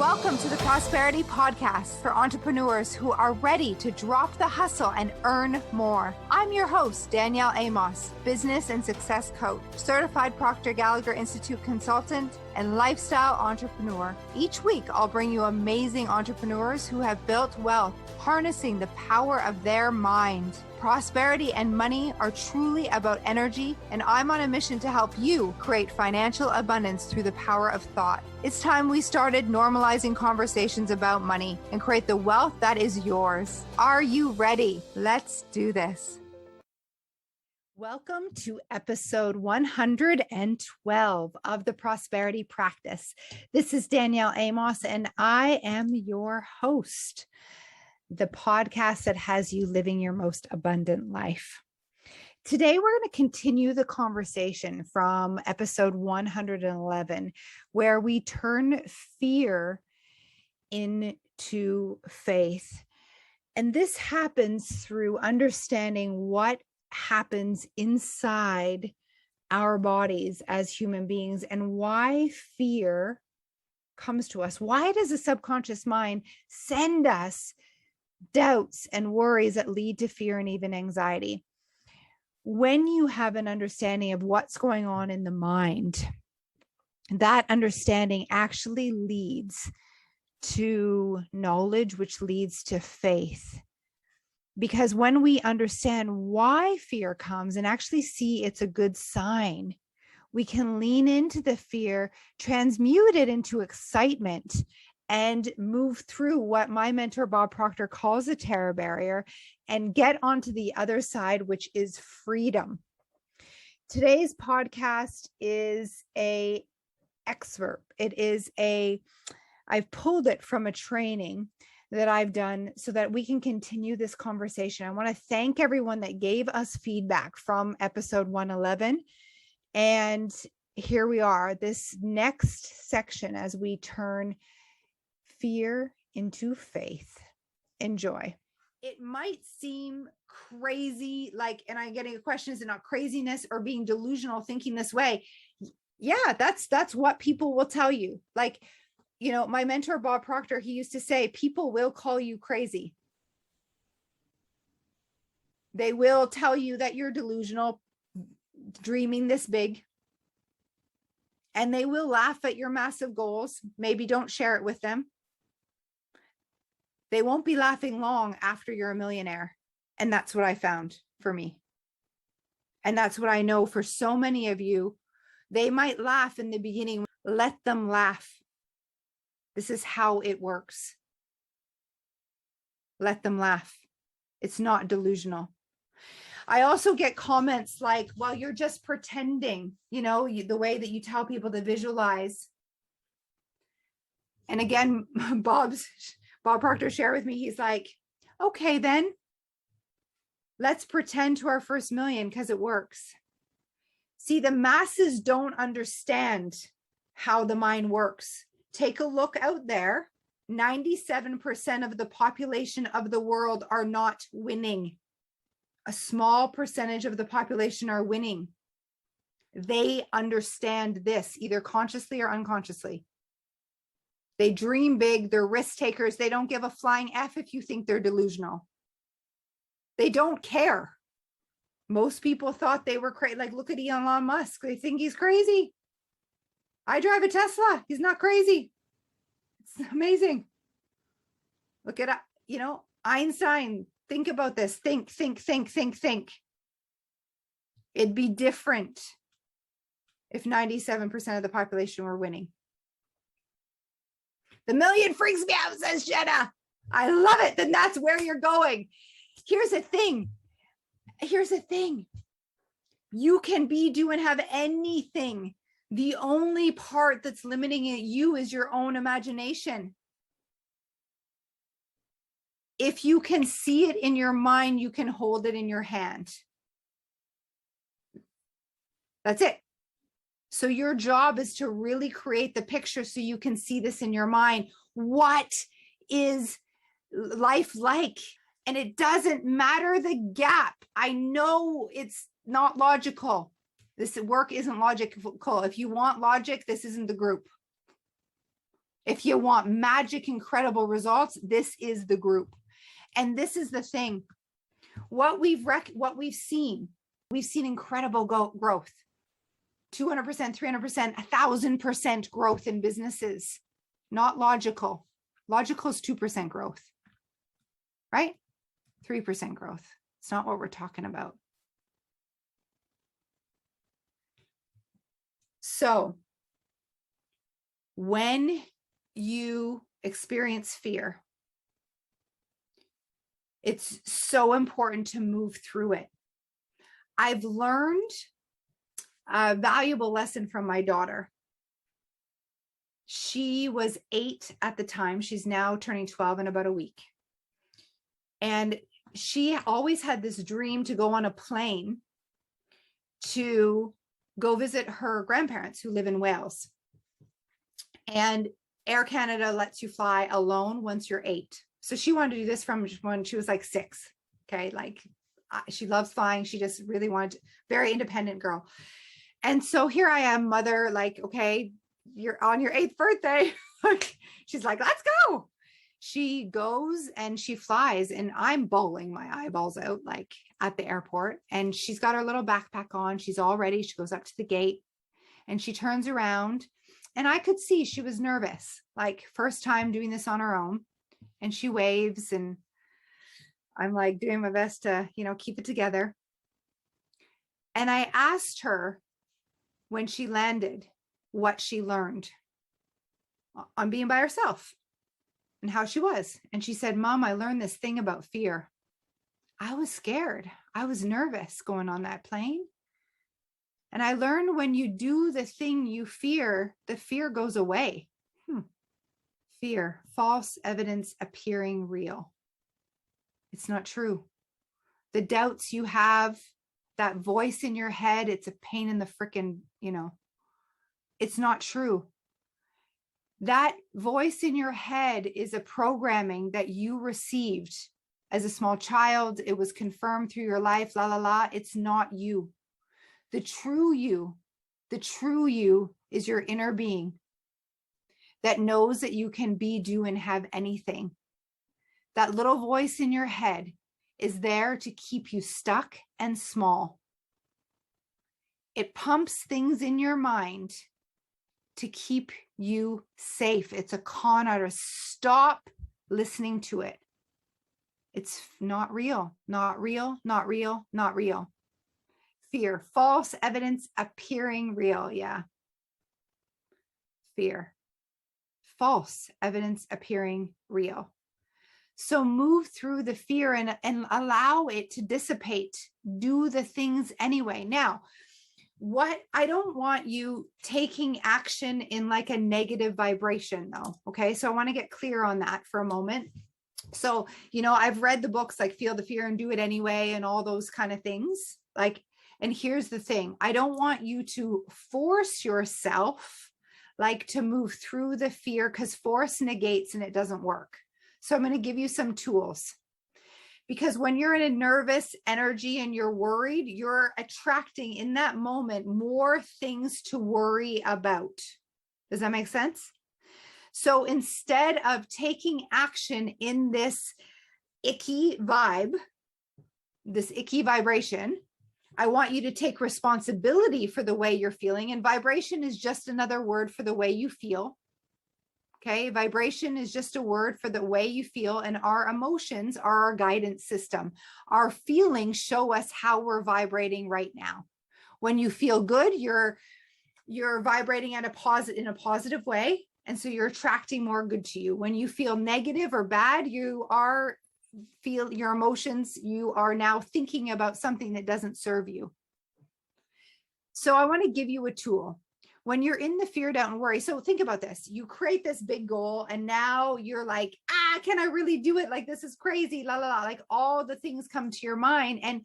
Welcome to the Prosperity Podcast for entrepreneurs who are ready to drop the hustle and earn more. I'm your host, Danielle Amos, business and success coach, certified Proctor Gallagher Institute consultant, and lifestyle entrepreneur. Each week, I'll bring you amazing entrepreneurs who have built wealth, harnessing the power of their mind. Prosperity and money are truly about energy, and I'm on a mission to help you create financial abundance through the power of thought. It's time we started normalizing conversations about money and create the wealth that is yours. Are you ready? Let's do this. Welcome to episode 112 of the Prosperity Practice. This is Danielle Amos, and I am your host, the podcast that has you living your most abundant life. Today, we're going to continue the conversation from episode 111, where we turn fear into faith. And this happens through understanding what happens inside our bodies as human beings and why fear comes to us. Why does the subconscious mind send us doubts and worries that lead to fear and even anxiety? When you have an understanding of what's going on in the mind, that understanding actually leads to knowledge, which leads to faith. Because when we understand why fear comes and actually see it's a good sign, we can lean into the fear, transmute it into excitement, and move through what my mentor, Bob Proctor, calls a terror barrier and get onto the other side, which is freedom. Today's podcast is a excerpt. I've pulled it from a training that I've done so that we can continue this conversation. I want to thank everyone that gave us feedback from episode 111. And here we are, this next section as we turn fear into faith. Enjoy. It might seem crazy, and I'm getting a question, is it not craziness or being delusional thinking this way? Yeah, that's what people will tell you. My mentor, Bob Proctor, he used to say, people will call you crazy. They will tell you that you're delusional, dreaming this big. And they will laugh at your massive goals. Maybe don't share it with them. They won't be laughing long after you're a millionaire. And that's what I found for me. And that's what I know for so many of you. They might laugh in the beginning. Let them laugh. This is how it works. Let them laugh. It's not delusional. I also get comments like, well, you're just pretending, the way that you tell people to visualize. And again, Bob Proctor shared with me, he's like, okay, then let's pretend to our first million because it works. See, the masses don't understand how the mind works. Take a look out there. 97% of the population of the world are not winning. A small percentage of the population are winning. They understand this either consciously or unconsciously. They dream big. They're risk takers. They don't give a flying F if you think they're delusional. They don't care. Most people thought they were crazy. Look at Elon Musk. They think he's crazy. I drive a Tesla. He's not crazy. It's amazing. Look at, Einstein. Think about this. Think. It'd be different if 97% of the population were winning. The million freaks me out, says Jenna. I love it. Then that's where you're going. Here's the thing. You can do and have anything. The only part that's limiting you is your own imagination. If you can see it in your mind, you can hold it in your hand. That's it. So your job is to really create the picture so you can see this in your mind. What is life like? And it doesn't matter the gap. I know it's not logical. This work isn't logical. If you want logic, this isn't the group. If you want magic, incredible results, this is the group. And this is the thing. What we've seen, we've seen incredible growth. 200%, 300%, 1,000% growth in businesses. Not logical. Logical is 2% growth, right? 3% growth. It's not what we're talking about. So when you experience fear, it's so important to move through it. I've learned a valuable lesson from my daughter. She was 8 at the time. She's now turning 12 in about a week. And she always had this dream to go on a plane to go visit her grandparents who live in Wales. And Air Canada lets you fly alone once you're 8. So she wanted to do this from when she was like 6. Okay. Like she loves flying. She just really wanted, very independent girl. And so here I am, mother, like, okay, you're on your 8th birthday. She's like, let's go. She goes and she flies, and I'm bawling my eyeballs out, like at the airport. And she's got her little backpack on. She's all ready. She goes up to the gate and she turns around, and I could see she was nervous, like first time doing this on her own. And she waves, and I'm like doing my best to, keep it together. And I asked her when she landed what she learned on being by herself and how she was. And she said, Mom, I learned this thing about fear. I was scared. I was nervous going on that plane. And I learned when you do the thing you fear, the fear goes away. Fear, false evidence appearing real. It's not true. The doubts you have, that voice in your head, it's a pain in the frickin', it's not true. That voice in your head is a programming that you received as a small child. It was confirmed through your life, la, la, la. It's not you. The true you is your inner being that knows that you can be, do, and have anything. That little voice in your head is there to keep you stuck and small. It pumps things in your mind to keep you safe. It's a con artist. Stop listening to it. It's not real, not real, not real, not real. Fear, false evidence appearing real. Yeah. Fear, false evidence appearing real. So move through the fear and allow it to dissipate. Do the things anyway. Now, I don't want you taking action in like a negative vibration though. Okay. So I want to get clear on that for a moment. So, I've read the books like Feel the Fear and Do It Anyway and all those kind of things. And here's the thing. I don't want you to force yourself to move through the fear, because force negates and it doesn't work. So I'm going to give you some tools. Because when you're in a nervous energy and you're worried, you're attracting in that moment more things to worry about. Does that make sense? So instead of taking action in this icky vibe, this icky vibration, I want you to take responsibility for the way you're feeling. And vibration is just another word for the way you feel. Okay, vibration is just a word for the way you feel, and our emotions are our guidance system. Our feelings show us how we're vibrating right now. When you feel good, you're vibrating in a positive way, and so you're attracting more good to you. When you feel negative or bad, feel your emotions, you are now thinking about something that doesn't serve you. So I want to give you a tool. When you're in the fear, doubt, and worry. So think about this. You create this big goal and now you're like, can I really do it? Like, this is crazy, la, la, la. Like all the things come to your mind. And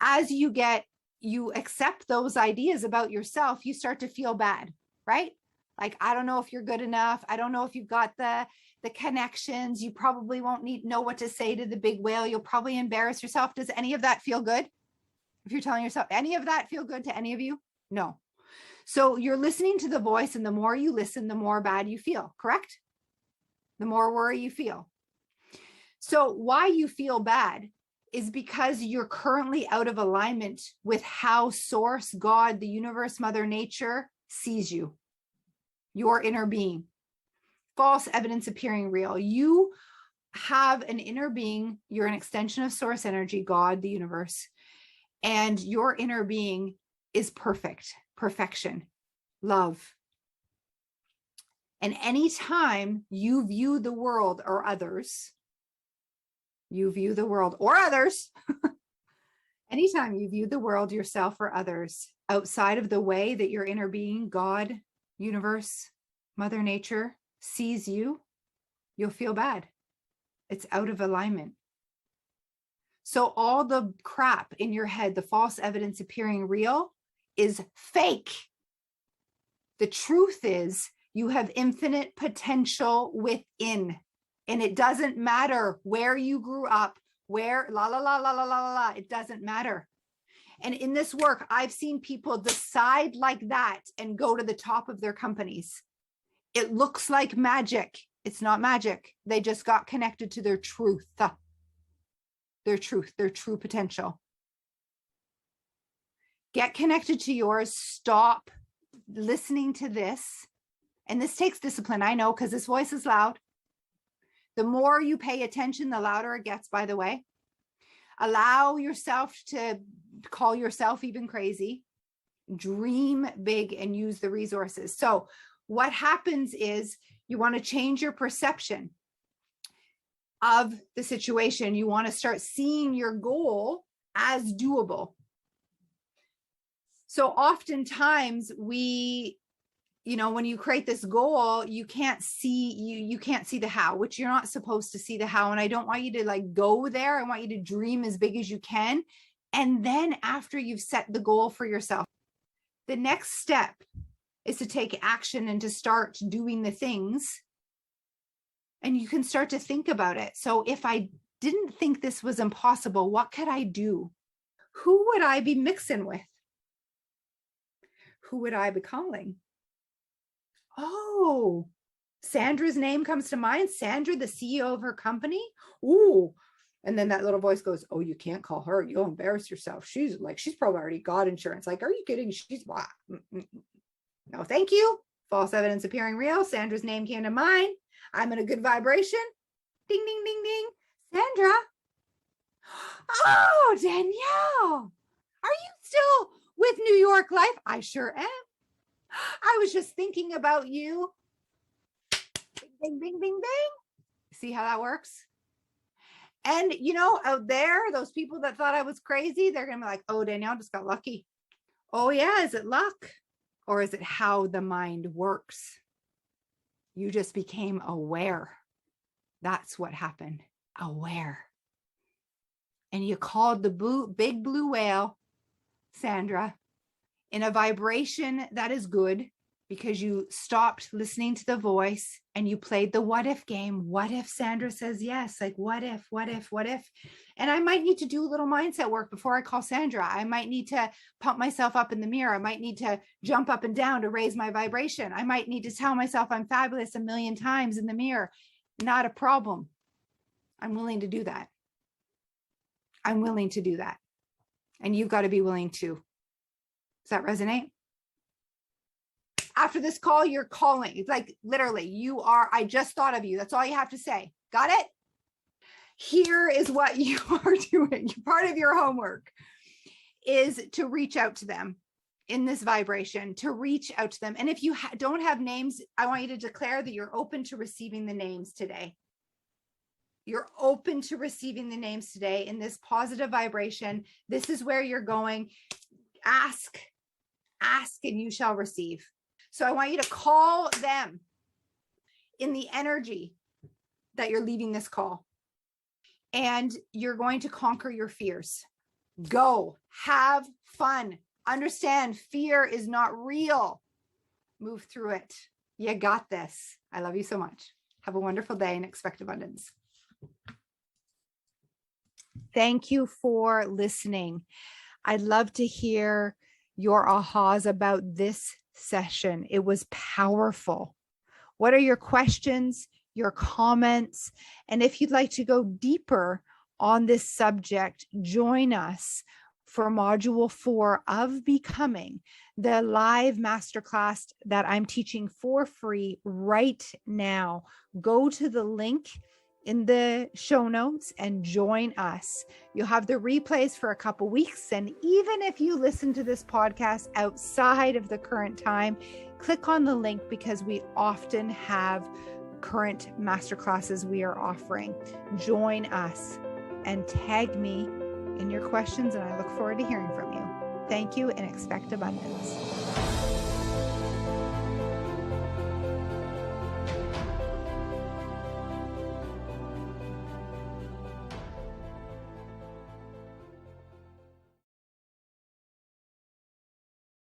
as you accept those ideas about yourself, you start to feel bad, right? Like, I don't know if you're good enough. I don't know if you've got the connections. You probably won't know what to say to the big whale. You'll probably embarrass yourself. Does any of that feel good? If you're telling yourself, any of that feel good to any of you? No. So you're listening to the voice, and the more you listen, the more bad you feel, correct? the more worry you feel. So why you feel bad is because you're currently out of alignment with how Source, God, the universe, Mother Nature sees you, your inner being. False evidence appearing real. You have an inner being. You're an extension of Source energy, God, the universe. And your inner being is perfect, perfection, love. And anytime you view the world or others, anytime you view the world, yourself, or others outside of the way that your inner being, God, universe, Mother Nature sees you, you'll feel bad. It's out of alignment. So all the crap in your head, the false evidence appearing real, is fake. The truth is you have infinite potential within. And it doesn't matter where you grew up, where it doesn't matter. And in this work, I've seen people decide like that and go to the top of their companies. It looks like magic. It's not magic. They just got connected to their truth, their true potential. Get connected to yours. Stop listening to this. And this takes discipline. I know, because this voice is loud. The more you pay attention, the louder it gets, by the way. Allow yourself to call yourself even crazy. Dream big and use the resources. So what happens is you want to change your perception of the situation. You want to start seeing your goal as doable. So oftentimes when you create this goal, you can't see the how, which you're not supposed to see the how. And I don't want you to go there. I want you to dream as big as you can. And then after you've set the goal for yourself, the next step is to take action and to start doing the things. And you can start to think about it. So if I didn't think this was impossible, what could I do? Who would I be mixing with? Who would I be calling? Oh, Sandra's name comes to mind. Sandra, the CEO of her company. Ooh. And then that little voice goes, oh, you can't call her. You'll embarrass yourself. She's probably already got insurance. Are you kidding? She's what? No, thank you. False evidence appearing real. Sandra's name came to mind. I'm in a good vibration. Ding, ding, ding, ding. Sandra. Oh, Danielle. Are you still with New York Life? I sure am. I was just thinking about you. Bing, bing, bing, bing. See how that works? And, out there, those people that thought I was crazy, they're going to be like, oh, Danielle just got lucky. Oh, yeah. Is it luck? Or is it how the mind works? You just became aware. That's what happened. Aware. And you called the big blue whale, Sandra, in a vibration that is good, because you stopped listening to the voice and you played the what if game. What if Sandra says yes? What if? And I might need to do a little mindset work before I call Sandra. I might need to pump myself up in the mirror. I might need to jump up and down to raise my vibration. I might need to tell myself I'm fabulous a million times in the mirror. Not a problem. I'm willing to do that. I'm willing to do that. And you've got to be willing to. Does that resonate? After this call, you're calling. It's literally, I just thought of you. That's all you have to say. Got it? Here is what you are doing. Part of your homework is to reach out to them in this vibration, to reach out to them. And if you don't have names, I want you to declare that you're open to receiving the names today. You're open to receiving the names today in this positive vibration. This is where you're going. Ask and you shall receive. So I want you to call them in the energy that you're leaving this call. And you're going to conquer your fears. Go, have fun. Understand fear is not real. Move through it. You got this. I love you so much. Have a wonderful day and expect abundance. Thank you for listening. I'd love to hear your ahas about this session. It was powerful. What are your questions, your comments. And if you'd like to go deeper on this subject, join us for Module 4 of Becoming, the live masterclass that I'm teaching for free right now. Go to the link in the show notes and join us. You'll have the replays for a couple weeks. And even if you listen to this podcast outside of the current time, click on the link, because we often have current masterclasses we are offering. Join us and tag me in your questions, and I look forward to hearing from you. Thank you, and expect abundance.